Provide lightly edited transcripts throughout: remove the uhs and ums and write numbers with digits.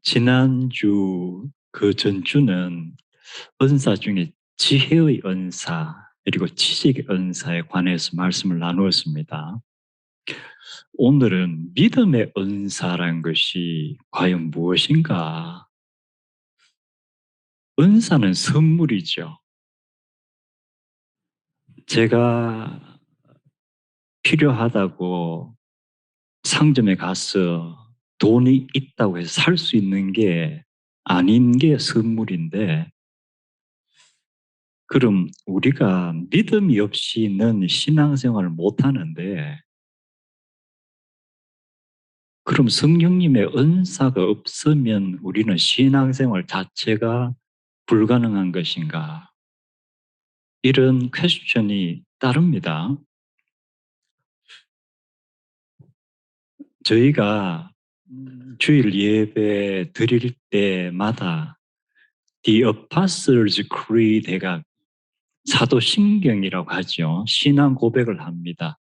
지난주 그 전주는 은사 중에 지혜의 은사 그리고 지식의 은사에 관해서 말씀을 나누었습니다. 오늘은 믿음의 은사란 것이 과연 무엇인가? 은사는 선물이죠. 제가 필요하다고 상점에 가서 돈이 있다고 해서 살 수 있는 게 아닌 게 선물인데, 그럼 우리가 믿음이 없이는 신앙생활을 못 하는데, 그럼 성령님의 은사가 없으면 우리는 신앙생활 자체가 불가능한 것인가? 이런 퀘스천이 따릅니다. 저희가 주일 예배 드릴 때마다 The Apostles' Creed가 사도신경이라고 하죠. 신앙 고백을 합니다.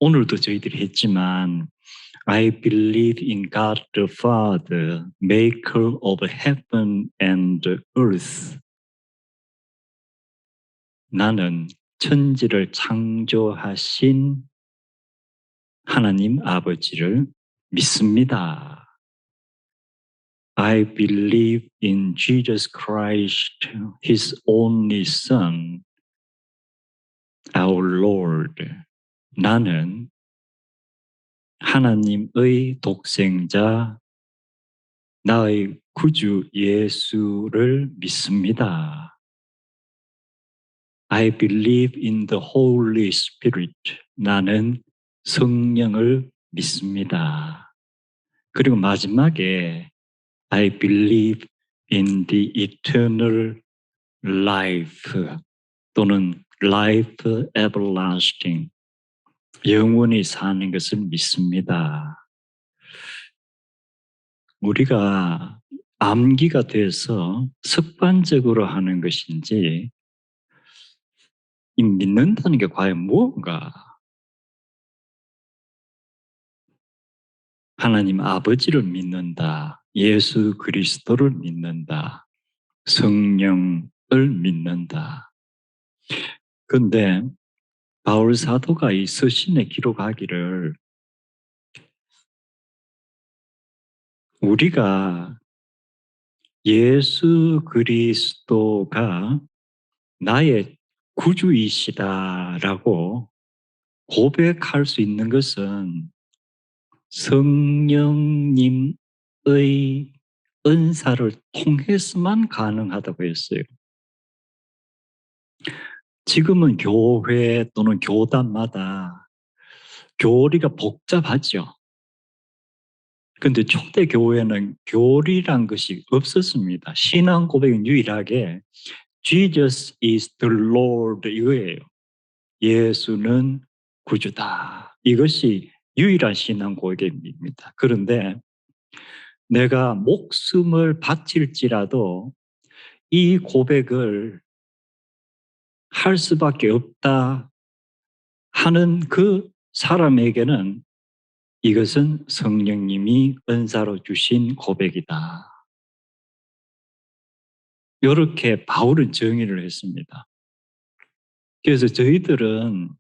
오늘도 저희들이 했지만 I believe in God the Father, maker of heaven and earth. 나는 천지를 창조하신 하나님 아버지를 믿습니다. I believe in Jesus Christ, His only Son, our Lord. 나는 하나님의 독생자, 나의 구주 예수를 믿습니다. I believe in the Holy Spirit. 나는 성령을 믿습니다. 그리고 마지막에 I believe in the eternal life 또는 life everlasting. 영원히 사는 것을 믿습니다. 우리가 암기가 돼서 습관적으로 하는 것인지 이 믿는다는 게 과연 무엇인가? 하나님 아버지를 믿는다. 예수 그리스도를 믿는다. 성령을 믿는다. 그런데 바울 사도가 이 서신에 기록하기를 우리가 예수 그리스도가 나의 구주이시다라고 고백할 수 있는 것은 성령님의 은사를 통해서만 가능하다고 했어요. 지금은 교회 또는 교단마다 교리가 복잡하죠. 그런데 초대 교회는 교리란 것이 없었습니다. 신앙 고백은 유일하게 Jesus is the Lord 이거예요. 예수는 구주다. 이것이 유일한 신앙 고백입니다. 그런데 내가 목숨을 바칠지라도 이 고백을 할 수밖에 없다 하는 그 사람에게는 이것은 성령님이 은사로 주신 고백이다. 이렇게 바울은 정의를 했습니다. 그래서 저희들은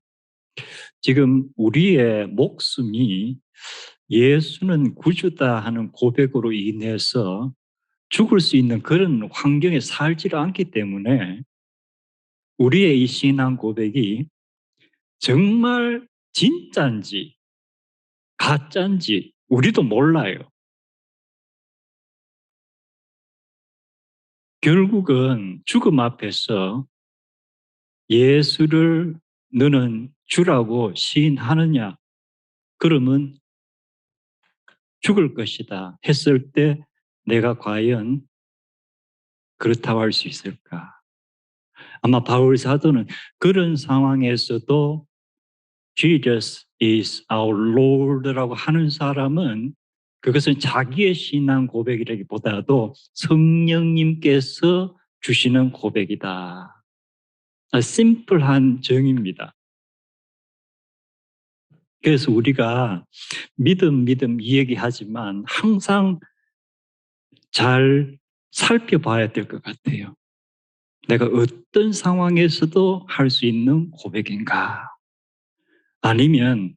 지금 우리의 목숨이 예수는 구주다 하는 고백으로 인해서 죽을 수 있는 그런 환경에 살지를 않기 때문에 우리의 이 신앙 고백이 정말 진짜인지 가짜인지 우리도 몰라요. 결국은 죽음 앞에서 예수를 너는 주라고 시인하느냐? 그러면 죽을 것이다 했을 때 내가 과연 그렇다고 할 수 있을까? 아마 바울 사도는 그런 상황에서도 Jesus is our Lord라고 하는 사람은 그것은 자기의 신앙 고백이라기보다도 성령님께서 주시는 고백이다. 심플한 정의입니다. 그래서 우리가 믿음 이 얘기하지만 항상 잘 살펴봐야 될 것 같아요. 내가 어떤 상황에서도 할 수 있는 고백인가? 아니면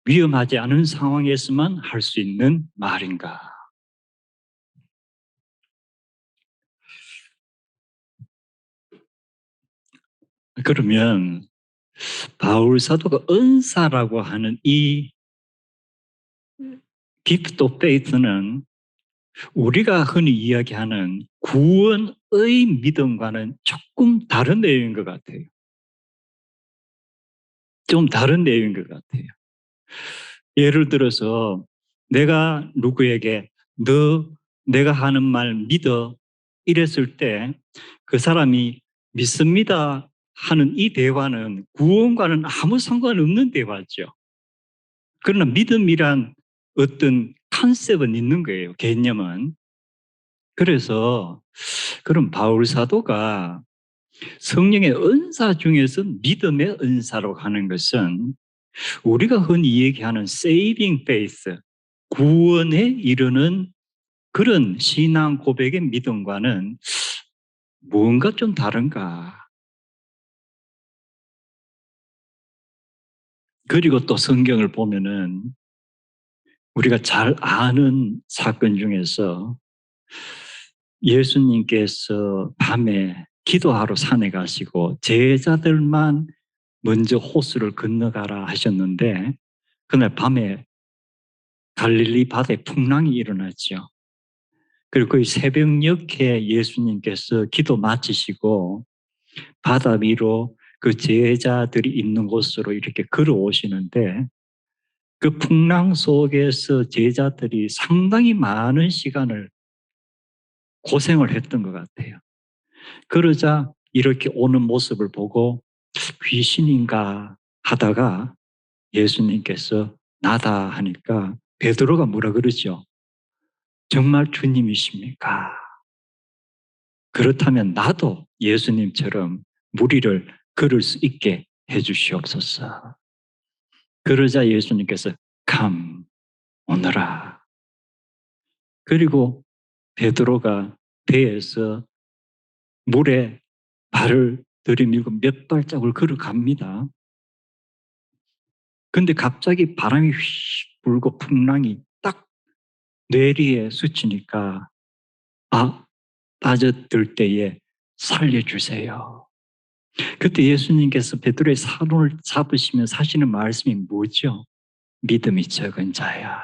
위험하지 않은 상황에서만 할 수 있는 말인가? 그러면 바울 사도가 은사라고 하는 이 gift of faith는 우리가 흔히 이야기하는 구원의 믿음과는 조금 다른 내용인 것 같아요. 좀 다른 내용인 것 같아요. 예를 들어서 내가 누구에게 너 내가 하는 말 믿어 이랬을 때 그 사람이 믿습니다 하는 이 대화는 구원과는 아무 상관없는 대화죠. 그러나 믿음이란 어떤 컨셉은 있는 거예요. 개념은. 그래서 그럼 바울 사도가 성령의 은사 중에서 믿음의 은사로 하는 것은 우리가 흔히 얘기하는 saving faith, 구원에 이르는 그런 신앙 고백의 믿음과는 뭔가 좀 다른가. 그리고 또 성경을 보면은 우리가 잘 아는 사건 중에서 예수님께서 밤에 기도하러 산에 가시고 제자들만 먼저 호수를 건너가라 하셨는데 그날 밤에 갈릴리 바다에 풍랑이 일어났죠. 그리고 거의 새벽녘에 예수님께서 기도 마치시고 바다 위로 그 제자들이 있는 곳으로 이렇게 걸어오시는데 그 풍랑 속에서 제자들이 상당히 많은 시간을 고생을 했던 것 같아요. 그러자 이렇게 오는 모습을 보고 귀신인가 하다가 예수님께서 나다 하니까 베드로가 뭐라 그러죠? 정말 주님이십니까? 그렇다면 나도 예수님처럼 무리를 걸을 수 있게 해 주시옵소서. 그러자 예수님께서 come 오너라. 그리고 베드로가 배에서 물에 발을 들이밀고 몇 발짝을 걸어갑니다. 근데 갑자기 바람이 휘 불고 풍랑이 딱 뇌리에 스치니까 아, 빠져들 때에 살려주세요. 그때 예수님께서 베드로의 손을 잡으시면서 하시는 말씀이 뭐죠? 믿음이 적은 자야.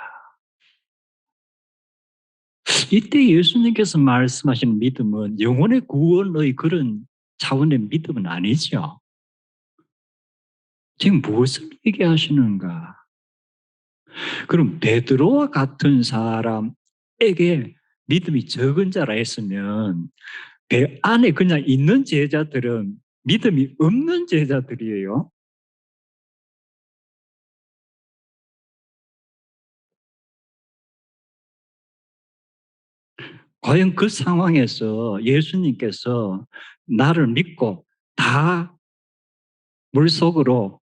이때 예수님께서 말씀하신 믿음은 영혼의 구원의 그런 차원의 믿음은 아니죠. 지금 무엇을 얘기하시는가? 그럼 베드로와 같은 사람에게 믿음이 적은 자라 했으면 배 안에 그냥 있는 제자들은 믿음이 없는 제자들이에요. 과연 그 상황에서 예수님께서 나를 믿고 다 물속으로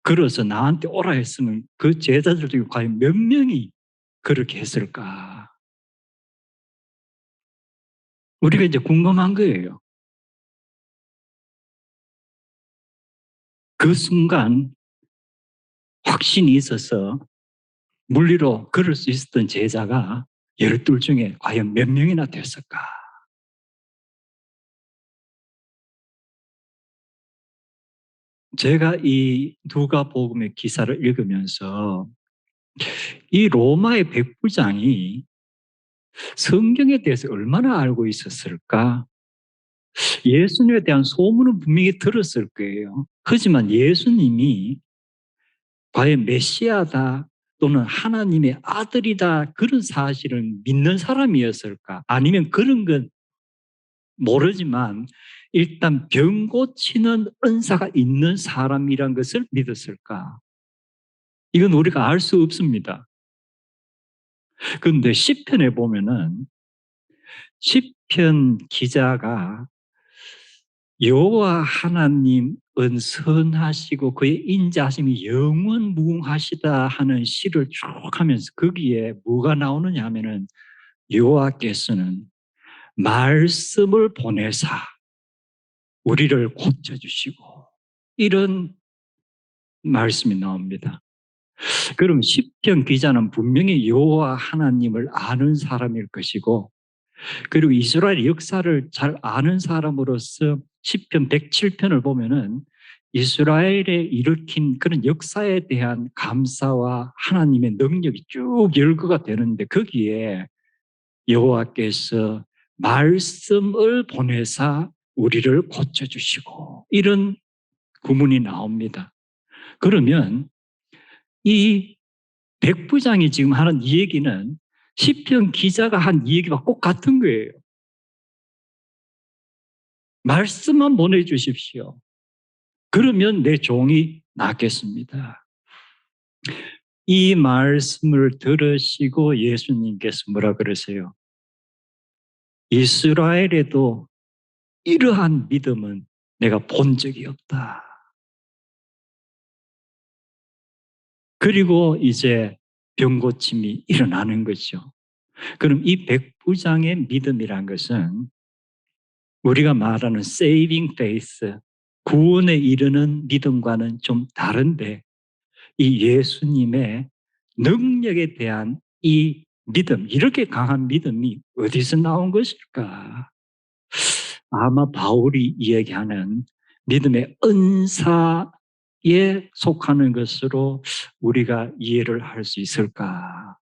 걸어서 나한테 오라 했으면 그 제자들 중에 과연 몇 명이 그렇게 했을까? 우리가 이제 궁금한 거예요. 그 순간 확신이 있어서 물리로 걸을 수 있었던 제자가 12 중에 과연 몇 명이나 됐을까? 제가 이 누가복음의 기사를 읽으면서 이 로마의 백부장이 성경에 대해서 얼마나 알고 있었을까? 예수님에 대한 소문은 분명히 들었을 거예요. 하지만 예수님이 과연 메시아다 또는 하나님의 아들이다 그런 사실을 믿는 사람이었을까? 아니면 그런 건 모르지만 일단 병 고치는 은사가 있는 사람이란 것을 믿었을까? 이건 우리가 알 수 없습니다. 그런데 시편에 보면은 시편 기자가 여호와 하나님은 선하시고 그의 인자하심이 영원무궁하시다 하는 시를 쭉 하면서 거기에 뭐가 나오느냐 하면은 여호와께서는 말씀을 보내사 우리를 고쳐주시고, 이런 말씀이 나옵니다. 그럼 시편 기자는 분명히 여호와 하나님을 아는 사람일 것이고, 그리고 이스라엘 역사를 잘 아는 사람으로서 시편 107편을 보면은 이스라엘에 일으킨 그런 역사에 대한 감사와 하나님의 능력이 쭉 열거가 되는데, 거기에 여호와께서 말씀을 보내사 우리를 고쳐주시고, 이런 구문이 나옵니다. 그러면 이 백부장이 지금 하는 이 얘기는 시편 기자가 한 이 얘기와 꼭 같은 거예요. 말씀만 보내주십시오. 그러면 내 종이 낫겠습니다. 이 말씀을 들으시고 예수님께서 뭐라 그러세요? 이스라엘에도 이러한 믿음은 내가 본 적이 없다. 그리고 이제 병고침이 일어나는 거죠. 그럼 이 백부장의 믿음이란 것은 우리가 말하는 saving faith, 구원에 이르는 믿음과는 좀 다른데, 이 예수님의 능력에 대한 이 믿음, 이렇게 강한 믿음이 어디서 나온 것일까? 아마 바울이 이야기하는 믿음의 은사에 속하는 것으로 우리가 이해를 할 수 있을까